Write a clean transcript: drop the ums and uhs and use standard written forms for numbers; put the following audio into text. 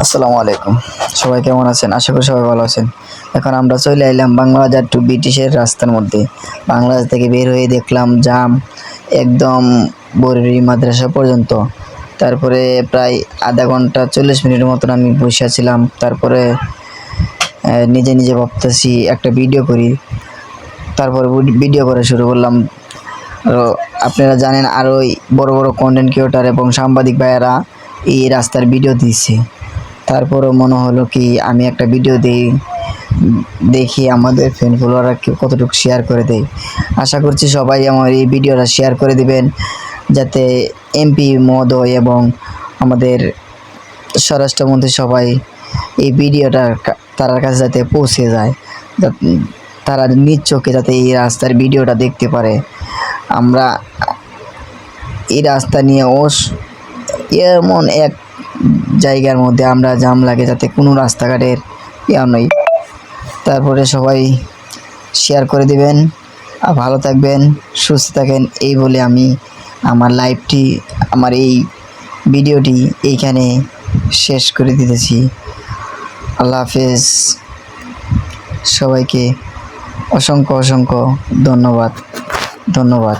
আসসালামু আলাইকুম। সবাই কেমন আছেন? আশা করি সবাই ভালো আছেন। এখন আমরা চলে এলাম বাংলাবাজার টু ব্রিটিশের রাস্তার মধ্যে। বাংলাদেশ থেকে বের হয়ে দেখলাম জাম একদম বরেরি মাদ্রাসা পর্যন্ত। তারপরে প্রায় আধা ঘন্টা 40 মিনিটের মতন আমি বসে ছিলাম। তারপরে নিজে নিজে ভাবতেছি একটা ভিডিও করি। তারপরে ভিডিও করা শুরু করলাম। আরও আপনারা জানেন আরও বড় বড় কন্টেন্ট ক্রিয়েটর এবং সাংবাদিক ভাইয়েরা এই রাস্তার ভিডিও দিচ্ছে। তারপরেও মনে হলো কি আমি একটা ভিডিও দিই, দেখি আমাদের ফ্রেন্ড ফলোয়াররা কতটুকু শেয়ার করে দেয়। আশা করছি সবাই আমার এই ভিডিওটা শেয়ার করে দিবেন, যাতে এমপি মহোদয় এবং আমাদের স্বরাষ্ট্রমন্ত্রী সবাই এই ভিডিওটা তার কাছে যাতে পৌঁছে যায়, তারা নিজ চোখে যাতে এই রাস্তার ভিডিওটা দেখতে পারে। আমরা এই রাস্তা নিয়ে এমন এক জায়গার মধ্যে আমরা জাম লাগে যাতে কোনো রাস্তাঘাটের নেই। তারপরে সবাই শেয়ার করে দিবেন, আর ভালো থাকবেন, সুস্থ থাকেন এই বলে আমি আমার এই ভিডিওটি এইখানে শেষ করে দিতেছি। আল্লাহ হাফেজ। সবাইকে অসংখ্য ধন্যবাদ।